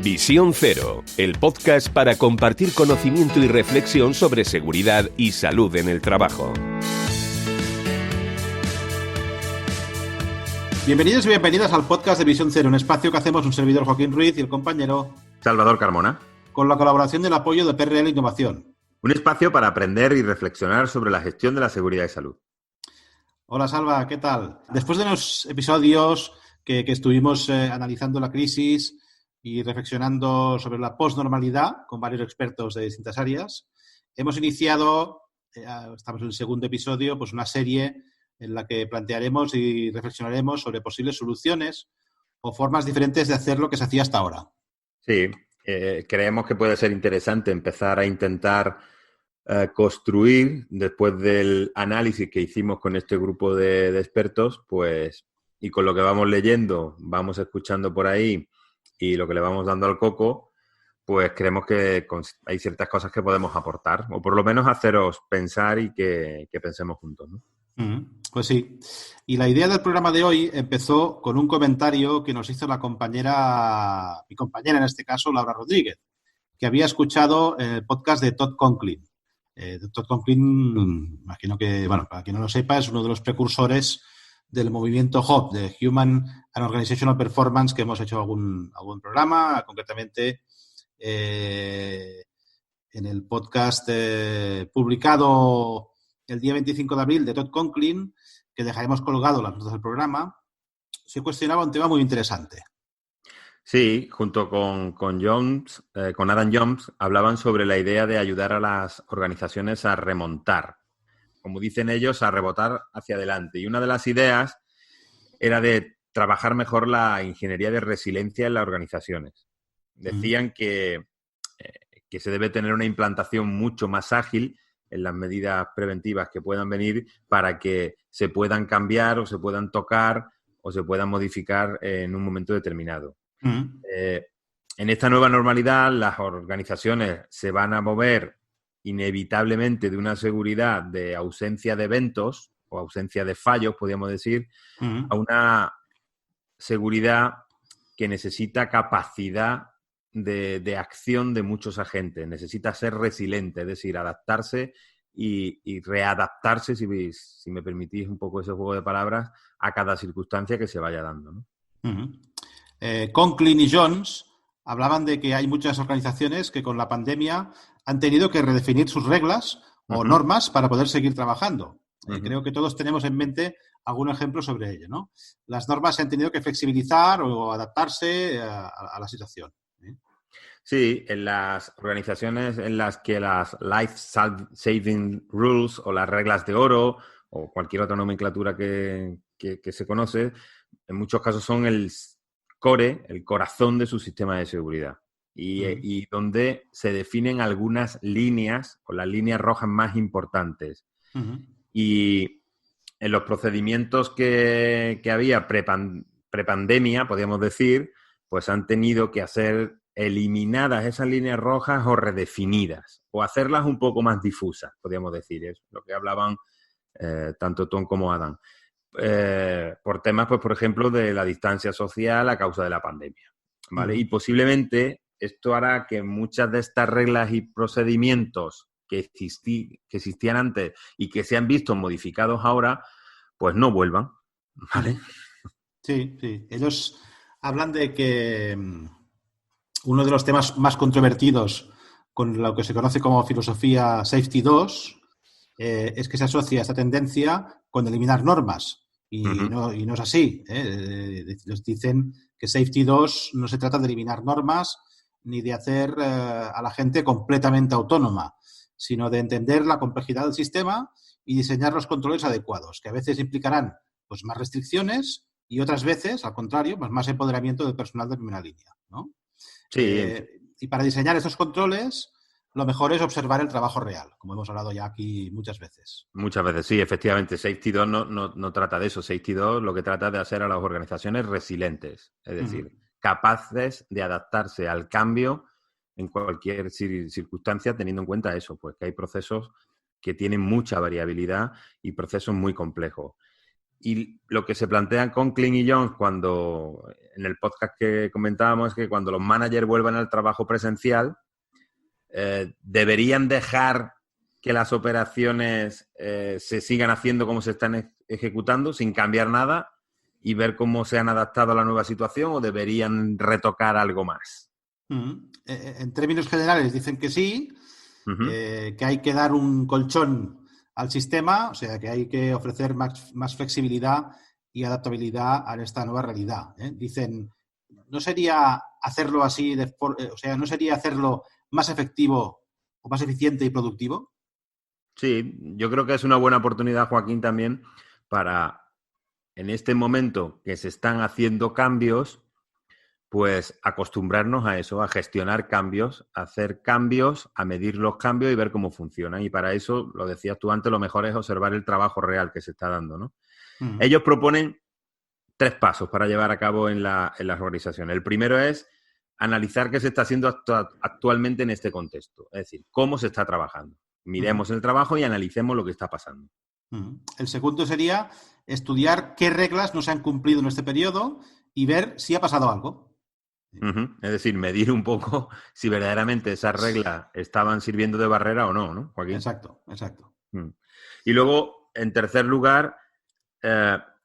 Visión Cero, el podcast para compartir conocimiento y reflexión sobre seguridad y salud en el trabajo. Bienvenidos y bienvenidas al podcast de Visión Cero, un espacio que hacemos un servidor Joaquín Ruiz y el compañero Salvador Carmona, con la colaboración y el apoyo de PRL Innovación. Un espacio para aprender y reflexionar sobre la gestión de la seguridad y salud. Hola Salva, ¿qué tal? Después de los episodios que estuvimos analizando la crisis y reflexionando sobre la posnormalidad con varios expertos de distintas áreas, hemos iniciado, estamos en el segundo episodio, pues una serie en la que plantearemos y reflexionaremos sobre posibles soluciones o formas diferentes de hacer lo que se hacía hasta ahora. Sí, creemos que puede ser interesante empezar a intentar construir, después del análisis que hicimos con este grupo de expertos, pues, y con lo que vamos leyendo, vamos escuchando por ahí y lo que le vamos dando al coco, pues creemos que hay ciertas cosas que podemos aportar, o por lo menos haceros pensar y que pensemos juntos, ¿no? Pues sí. Y la idea del programa de hoy empezó con un comentario que nos hizo mi compañera en este caso, Laura Rodríguez, que había escuchado el podcast de Todd Conklin. Todd Conklin, imagino que, bueno, para quien no lo sepa, es uno de los precursores del movimiento HOP, de Human and Organizational Performance, que hemos hecho algún programa, concretamente en el podcast publicado el día 25 de abril de Todd Conklin, que dejaremos colgado las notas del programa. Se cuestionaba un tema muy interesante. Sí, junto con Jones, con Adam Jones, hablaban sobre la idea de ayudar a las organizaciones a remontar, como dicen ellos, a rebotar hacia adelante. Y una de las ideas era de trabajar mejor la ingeniería de resiliencia en las organizaciones. Decían que se debe tener una implantación mucho más ágil en las medidas preventivas que puedan venir para que se puedan cambiar o se puedan tocar o se puedan modificar en un momento determinado. En esta nueva normalidad, las organizaciones se van a mover inevitablemente de una seguridad de ausencia de eventos o ausencia de fallos, podríamos decir, a una seguridad que necesita capacidad de acción de muchos agentes. Necesita ser resiliente, es decir, adaptarse y readaptarse, si me permitís un poco ese juego de palabras, a cada circunstancia que se vaya dando, ¿no? Conklin y Jones hablaban de que hay muchas organizaciones que con la pandemia han tenido que redefinir sus reglas o normas para poder seguir trabajando. Creo que todos tenemos en mente algún ejemplo sobre ello, ¿no? Las normas se han tenido que flexibilizar o adaptarse a la situación. Sí, en las organizaciones en las que las Life Saving Rules o las reglas de oro o cualquier otra nomenclatura que se conoce, en muchos casos son el core, el corazón de su sistema de seguridad y donde se definen algunas líneas o las líneas rojas más importantes. Y en los procedimientos que había prepandemia, podríamos decir, pues han tenido que hacer eliminadas esas líneas rojas o redefinidas o hacerlas un poco más difusas, podríamos decir. Es lo que hablaban tanto Tom como Adam. Por temas, pues, por ejemplo, de la distancia social a causa de la pandemia, ¿vale? Y posiblemente esto hará que muchas de estas reglas y procedimientos que existían antes y que se han visto modificados ahora, pues no vuelvan, ¿vale? Sí. Ellos hablan de que uno de los temas más controvertidos con lo que se conoce como filosofía Safety 2 es que se asocia esta tendencia con eliminar normas. Y no es así. Les dicen que Safety 2 no se trata de eliminar normas ni de hacer a la gente completamente autónoma, sino de entender la complejidad del sistema y diseñar los controles adecuados, que a veces implicarán pues más restricciones y otras veces, al contrario, pues más empoderamiento del personal de primera línea, ¿no? Sí. Y para diseñar esos controles, lo mejor es observar el trabajo real, como hemos hablado ya aquí muchas veces. Muchas veces, sí, efectivamente. Safety 2 no trata de eso. Safety 2 lo que trata es de hacer a las organizaciones resilientes, es decir, capaces de adaptarse al cambio en cualquier circunstancia, teniendo en cuenta eso, pues que hay procesos que tienen mucha variabilidad y procesos muy complejos. Y lo que se plantean con Kling y Jones cuando, en el podcast que comentábamos, es que cuando los managers vuelvan al trabajo presencial, deberían dejar que las operaciones se sigan haciendo como se están ejecutando, sin cambiar nada, y ver cómo se han adaptado a la nueva situación, o deberían retocar algo más. En términos generales dicen que sí, que hay que dar un colchón al sistema, o sea, que hay que ofrecer más flexibilidad y adaptabilidad a esta nueva realidad. Dicen, ¿no sería hacerlo así, o sea, no sería hacerlo más efectivo o más eficiente y productivo? Sí, yo creo que es una buena oportunidad, Joaquín, también para, en este momento que se están haciendo cambios, pues acostumbrarnos a eso, a gestionar cambios, a hacer cambios, a medir los cambios y ver cómo funcionan. Y para eso, lo decías tú antes, lo mejor es observar el trabajo real que se está dando, ¿no? Ellos proponen 3 pasos para llevar a cabo en las organizaciones. El primero es analizar qué se está haciendo actualmente en este contexto. Es decir, cómo se está trabajando. Miremos el trabajo y analicemos lo que está pasando. El segundo sería estudiar qué reglas no se han cumplido en este periodo y ver si ha pasado algo. Es decir, medir un poco si verdaderamente esas reglas estaban sirviendo de barrera o no, ¿no, Joaquín? Exacto. Y luego, en tercer lugar,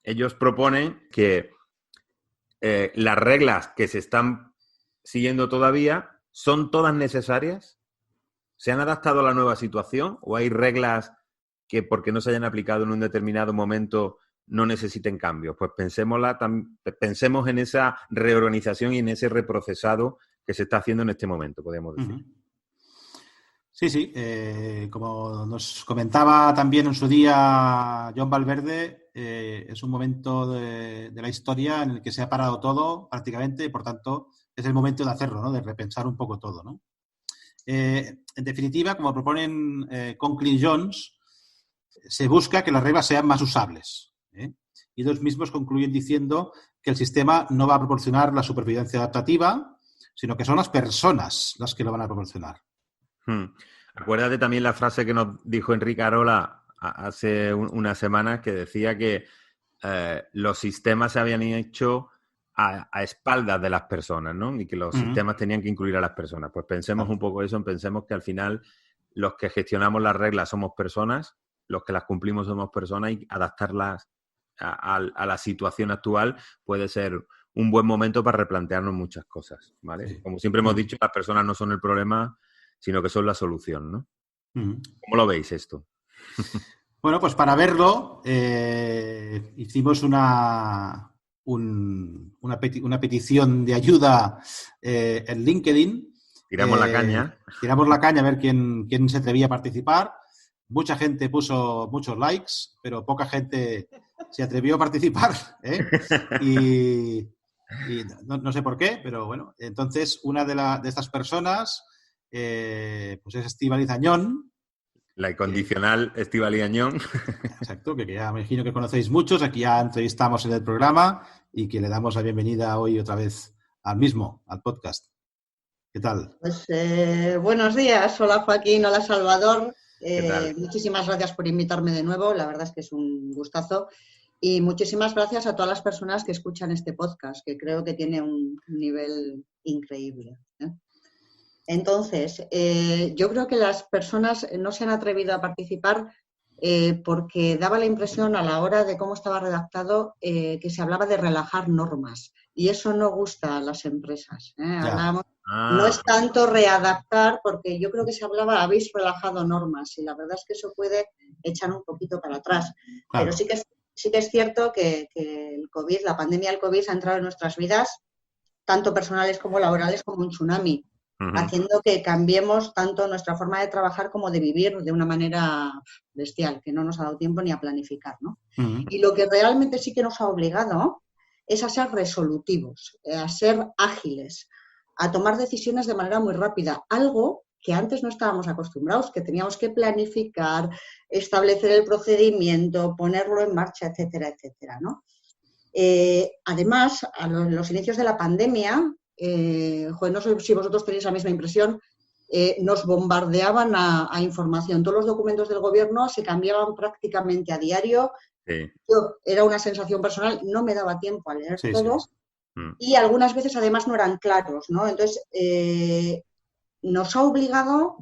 ellos proponen que las reglas que se están siguiendo todavía son todas necesarias. ¿Se han adaptado a la nueva situación o hay reglas que, porque no se hayan aplicado en un determinado momento, no necesiten cambios? Pues pensemos en esa reorganización y en ese reprocesado que se está haciendo en este momento, podríamos decir. Sí. Como nos comentaba también en su día John Valverde, es un momento de la historia en el que se ha parado todo prácticamente y, por tanto, es el momento de hacerlo, ¿no? De repensar un poco todo, ¿no? En definitiva, como proponen con Kling Jones, se busca que las reglas sean más usables. Y ellos mismos concluyen diciendo que el sistema no va a proporcionar la supervivencia adaptativa, sino que son las personas las que lo van a proporcionar. Acuérdate también la frase que nos dijo Enrique Arola hace unas semanas, que decía que los sistemas se habían hecho a espaldas de las personas, ¿no? Y que los sistemas tenían que incluir a las personas. Pues pensemos un poco eso, pensemos que al final los que gestionamos las reglas somos personas, los que las cumplimos somos personas, y adaptarlas a la situación actual puede ser un buen momento para replantearnos muchas cosas, ¿vale? Sí. Como siempre hemos dicho, las personas no son el problema, sino que son la solución, ¿no? ¿Cómo lo veis esto? Bueno, pues para verlo hicimos una petición de ayuda en LinkedIn. Tiramos la caña. Tiramos la caña a ver quién se atrevía a participar. Mucha gente puso muchos likes, pero poca gente se atrevió a participar. Y no sé por qué, pero bueno. Entonces, una de estas personas pues es Estíbaliz Añón. La incondicional Estíbaliz Añón. Exacto, que ya me imagino que conocéis muchos. Aquí ya entrevistamos en el programa y que le damos la bienvenida hoy otra vez al podcast. ¿Qué tal? Pues buenos días. Hola, Joaquín. Hola, Salvador. Muchísimas gracias por invitarme de nuevo. La verdad es que es un gustazo. Y muchísimas gracias a todas las personas que escuchan este podcast, que creo que tiene un nivel increíble. Entonces, yo creo que las personas no se han atrevido a participar porque daba la impresión a la hora de cómo estaba redactado que se hablaba de relajar normas. Y eso no gusta a las empresas. Hablábamos, no es tanto readaptar, porque yo creo que se hablaba, habéis relajado normas, y la verdad es que eso puede echar un poquito para atrás. Claro. Pero sí que es cierto que el COVID, la pandemia del COVID ha entrado en nuestras vidas, tanto personales como laborales, como un tsunami, haciendo que cambiemos tanto nuestra forma de trabajar como de vivir de una manera bestial, que no nos ha dado tiempo ni a planificar, ¿no? Y lo que realmente sí que nos ha obligado es a ser resolutivos, a ser ágiles, a tomar decisiones de manera muy rápida, algo que antes no estábamos acostumbrados, que teníamos que planificar, establecer el procedimiento, ponerlo en marcha, etcétera, etcétera, ¿no? Además, a los inicios de la pandemia, no sé si vosotros tenéis la misma impresión, nos bombardeaban a información. Todos los documentos del gobierno se cambiaban prácticamente a diario, Sí. Yo, era una sensación personal, no me daba tiempo a leer todos. Sí. Y algunas veces además no eran claros, ¿no? Entonces, nos ha obligado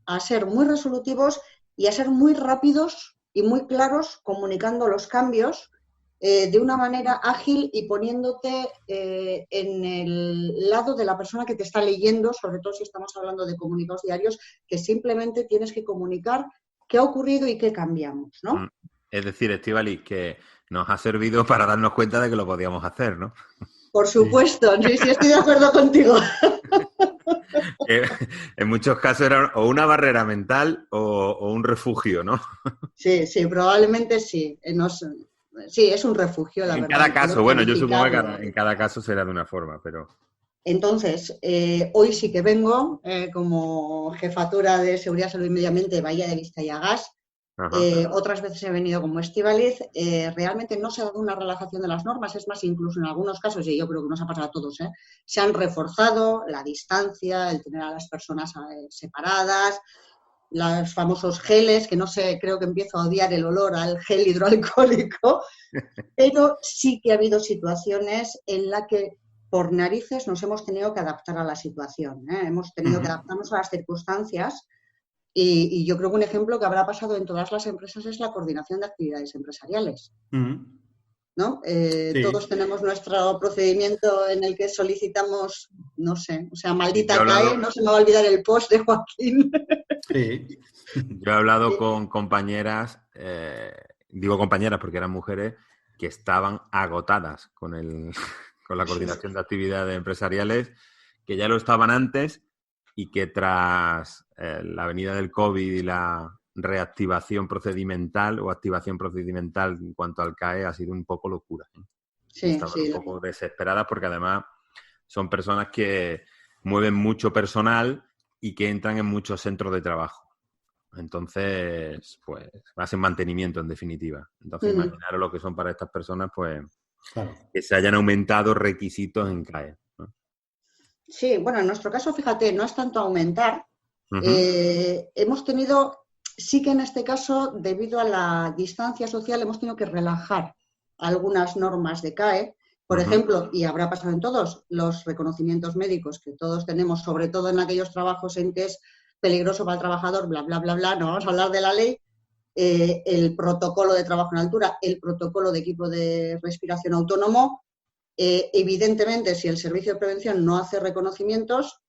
a ser muy resolutivos y a ser muy rápidos y muy claros comunicando los cambios de una manera ágil y poniéndote en el lado de la persona que te está leyendo, sobre todo si estamos hablando de comunicados diarios, que simplemente tienes que comunicar qué ha ocurrido y qué cambiamos, ¿no? Es decir, Estíbaliz, que nos ha servido para darnos cuenta de que lo podíamos hacer, ¿no? Por supuesto, sí, estoy de acuerdo contigo. En muchos casos era o una barrera mental o un refugio, ¿no? Sí, probablemente sí. Sí, es un refugio, la en verdad. cada caso, bueno, yo supongo que en cada caso será de una forma, pero... Entonces, hoy sí que vengo como jefatura de Seguridad, Salud y Medio Ambiente de Bahía de Vizcaya Gas. Otras veces he venido como Estíbaliz. Realmente no se ha dado una relajación de las normas, es más, incluso en algunos casos, y yo creo que nos ha pasado a todos, se han reforzado la distancia, el tener a las personas separadas, los famosos geles, que no sé, creo que empiezo a odiar el olor al gel hidroalcohólico, pero sí que ha habido situaciones en las que por narices nos hemos tenido que adaptar a la situación, hemos tenido que adaptarnos a las circunstancias y yo creo que un ejemplo que habrá pasado en todas las empresas es la coordinación de actividades empresariales. ¿No? Sí. Todos tenemos nuestro procedimiento en el que solicitamos, no sé, o sea, maldita CAE, no se me va a olvidar el post de Joaquín. Sí. Yo he hablado con compañeras, digo compañeras porque eran mujeres, que estaban agotadas con la coordinación de actividades empresariales, que ya lo estaban antes y que tras la venida del COVID y la reactivación procedimental o activación procedimental en cuanto al CAE ha sido un poco locura. Sí, estaban un poco desesperadas porque además son personas que mueven mucho personal y que entran en muchos centros de trabajo. Entonces, pues, hacen mantenimiento en definitiva. Entonces, imaginaros lo que son para estas personas, pues, claro, que se hayan aumentado requisitos en CAE, ¿no? Sí, bueno, en nuestro caso, fíjate, no es tanto aumentar. Hemos tenido... Sí que en este caso, debido a la distancia social, hemos tenido que relajar algunas normas de CAE. Por ejemplo, y habrá pasado en todos, los reconocimientos médicos que todos tenemos, sobre todo en aquellos trabajos en que es peligroso para el trabajador, bla, bla, bla, bla, no vamos a hablar de la ley, el protocolo de trabajo en altura, el protocolo de equipo de respiración autónomo. Evidentemente, si el servicio de prevención no hace reconocimientos,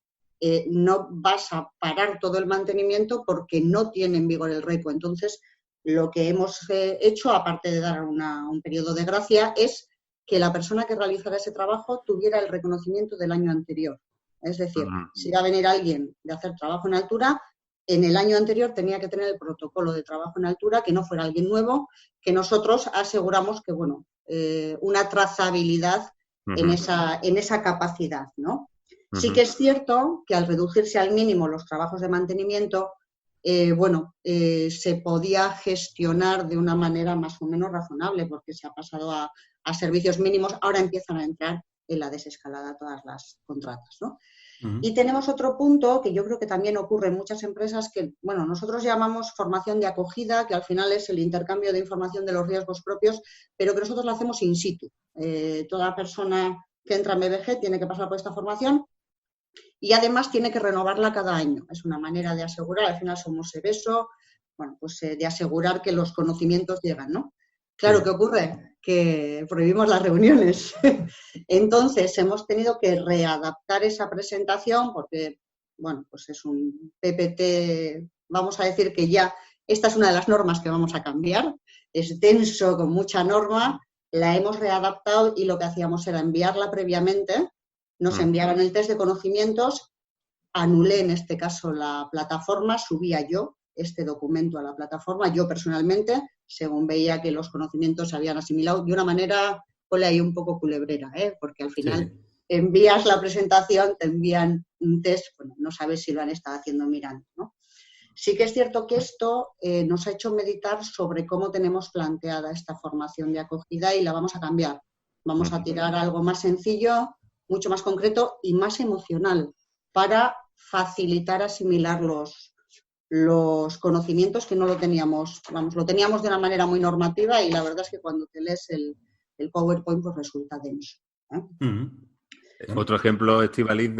no vas a parar todo el mantenimiento porque no tiene en vigor el REPO. Entonces, lo que hemos hecho, aparte de dar un periodo de gracia, es que la persona que realizara ese trabajo tuviera el reconocimiento del año anterior. Es decir, si va a venir alguien de hacer trabajo en altura, en el año anterior tenía que tener el protocolo de trabajo en altura, que no fuera alguien nuevo, que nosotros aseguramos que, bueno, una trazabilidad en esa capacidad, ¿no? Sí que es cierto que al reducirse al mínimo los trabajos de mantenimiento, se podía gestionar de una manera más o menos razonable porque se ha pasado a servicios mínimos. Ahora empiezan a entrar en la desescalada todas las contratas, ¿no? Y tenemos otro punto que yo creo que también ocurre en muchas empresas que, bueno, nosotros llamamos formación de acogida, que al final es el intercambio de información de los riesgos propios, pero que nosotros lo hacemos in situ. Toda persona que entra en BBG tiene que pasar por esta formación y además tiene que renovarla cada año. Es una manera de asegurar, al final somos EBESO, bueno, pues de asegurar que los conocimientos llegan, ¿no? Claro, ¿qué ocurre? Que prohibimos las reuniones. Entonces, hemos tenido que readaptar esa presentación porque, bueno, pues es un PPT, vamos a decir que ya, esta es una de las normas que vamos a cambiar, es denso, con mucha norma, la hemos readaptado y lo que hacíamos era enviarla previamente, nos enviaban el test de conocimientos, anulé en este caso la plataforma, subía yo este documento a la plataforma, yo personalmente, según veía que los conocimientos se habían asimilado de una manera, ponle ahí un poco culebrera, porque al final envías la presentación, te envían un test, bueno, no sabes si lo han estado haciendo mirando, ¿no? Sí que es cierto que esto nos ha hecho meditar sobre cómo tenemos planteada esta formación de acogida y la vamos a cambiar. Vamos a tirar algo más sencillo, mucho más concreto y más emocional para facilitar asimilar los los conocimientos que no lo teníamos, vamos, lo teníamos de una manera muy normativa y la verdad es que cuando te lees el PowerPoint pues resulta denso. Otro ejemplo, Estíbaliz,